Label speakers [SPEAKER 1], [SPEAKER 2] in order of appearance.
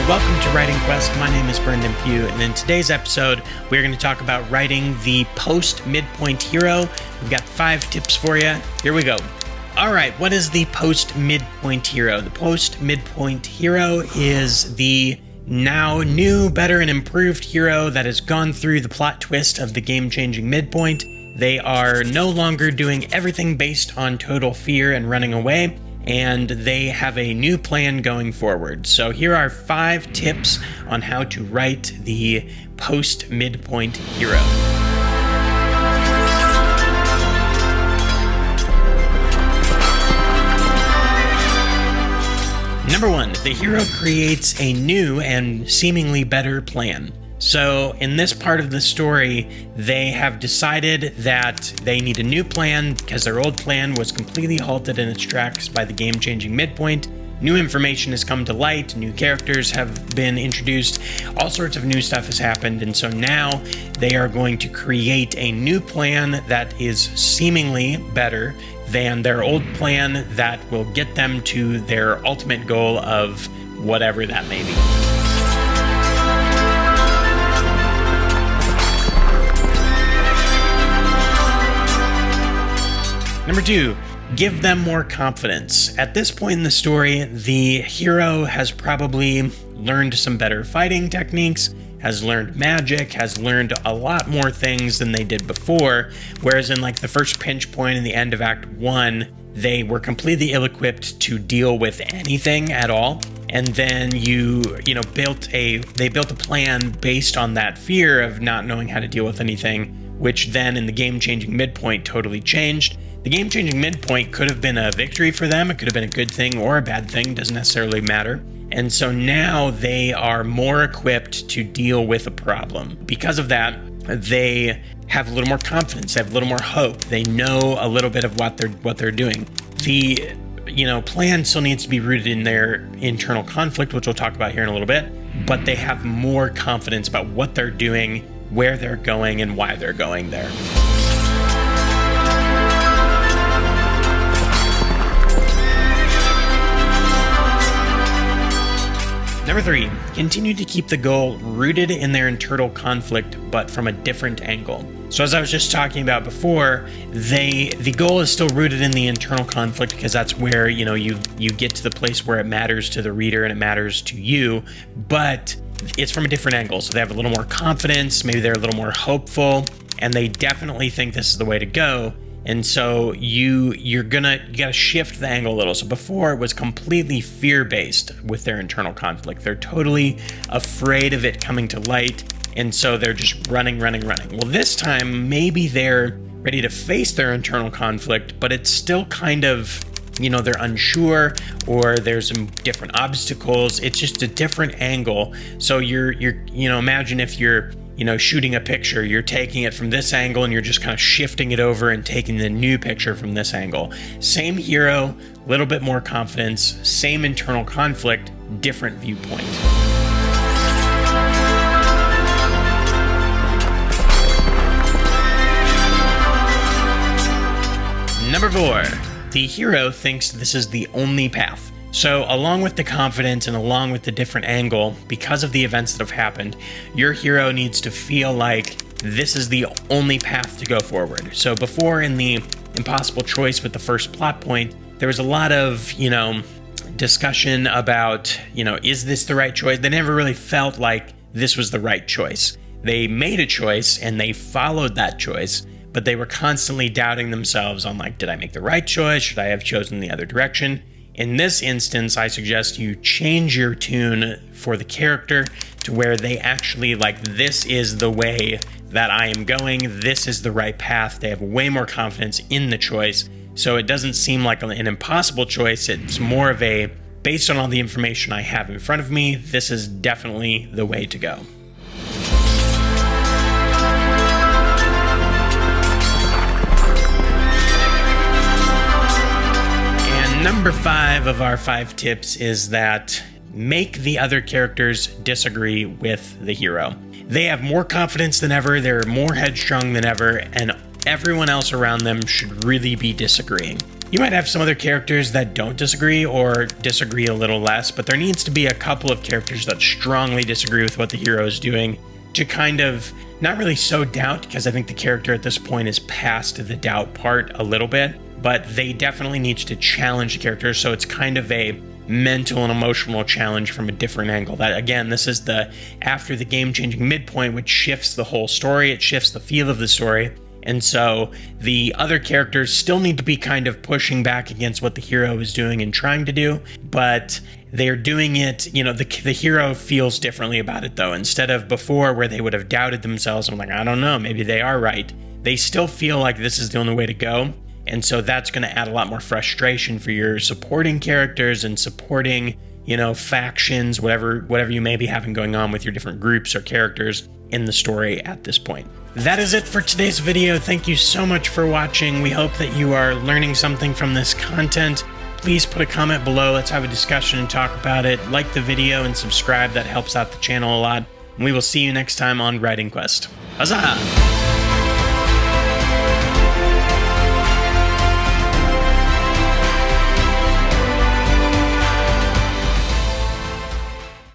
[SPEAKER 1] welcome to Writing Quest. My name is Brendan Pugh, and in today's episode, we're going to talk about writing the post-midpoint hero. We've got 5 tips for you. Here we go. All right, what is the post-midpoint hero? The post-midpoint hero is the now new, better, and improved hero that has gone through the plot twist of the game-changing midpoint. They are no longer doing everything based on total fear and running away, and they have a new plan going forward. So here are 5 tips on how to write the post-midpoint hero. Number 1, the hero creates a new and seemingly better plan. So in this part of the story, they have decided that they need a new plan because their old plan was completely halted in its tracks by the game-changing midpoint. New information has come to light, new characters have been introduced, all sorts of new stuff has happened, and so now they are going to create a new plan that is seemingly better than their old plan that will get them to their ultimate goal of whatever that may be. Number 2, give them more confidence. At this point in the story, the hero has probably learned some better fighting techniques, has learned magic, has learned a lot more things than they did before, whereas in like the first pinch point in the end of Act 1, they were completely ill-equipped to deal with anything at all. And then they built a plan based on that fear of not knowing how to deal with anything, which then in the game-changing midpoint totally changed. The game-changing midpoint could have been a victory for them. It could have been a good thing or a bad thing, doesn't necessarily matter. And so now they are more equipped to deal with a problem. Because of that, they have a little more confidence, they have a little more hope. They know a little bit of what they're doing. The plan still needs to be rooted in their internal conflict, which we'll talk about here in a little bit, but they have more confidence about what they're doing, where they're going, and why they're going there. Number 3, continue to keep the goal rooted in their internal conflict, but from a different angle. So as I was just talking about before, the goal is still rooted in the internal conflict because that's where, you get to the place where it matters to the reader and it matters to you, but it's from a different angle. So they have a little more confidence, maybe they're a little more hopeful, and they definitely think this is the way to go. And so you gotta shift the angle a little. So before it was completely fear-based with their internal conflict. They're totally afraid of it coming to light, and so they're just running. Well, this time maybe they're ready to face their internal conflict, but it's still kind of, they're unsure, or there's some different obstacles. It's just a different angle. So you're imagine if you're shooting a picture, you're taking it from this angle and you're just kind of shifting it over and taking the new picture from this angle. Same hero, a little bit more confidence, same internal conflict, different viewpoint. Number 4, the hero thinks this is the only path. So along with the confidence and along with the different angle, because of the events that have happened, your hero needs to feel like this is the only path to go forward. So before in the impossible choice with the first plot point, there was a lot of, discussion about, is this the right choice? They never really felt like this was the right choice. They made a choice and they followed that choice, but they were constantly doubting themselves on did I make the right choice? Should I have chosen the other direction? In this instance, I suggest you change your tune for the character to where they actually this is the way that I am going. This is the right path. They have way more confidence in the choice. So it doesn't seem like an impossible choice. It's more of a, based on all the information I have in front of me, this is definitely the way to go. Number 5 of our 5 tips is that make the other characters disagree with the hero. They have more confidence than ever, they're more headstrong than ever, and everyone else around them should really be disagreeing. You might have some other characters that don't disagree or disagree a little less, but there needs to be a couple of characters that strongly disagree with what the hero is doing to kind of not really sow doubt, because I think the character at this point is past the doubt part a little bit, but they definitely need to challenge the character. So it's kind of a mental and emotional challenge from a different angle. That, again, this is the after the game-changing midpoint, which shifts the whole story. It shifts the feel of the story. And so the other characters still need to be kind of pushing back against what the hero is doing and trying to do, but they're doing it, you know, the hero feels differently about it though. Instead of before where they would have doubted themselves, I'm like, I don't know, maybe they are right. They still feel like this is the only way to go. And so that's going to add a lot more frustration for your supporting characters and supporting, you know, factions, whatever you may be having going on with your different groups or characters in the story at this point. That is it for today's video. Thank you so much for watching. We hope that you are learning something from this content. Please put a comment below. Let's have a discussion and talk about it. Like the video and subscribe. That helps out the channel a lot. And we will see you next time on Writing Quest. Huzzah!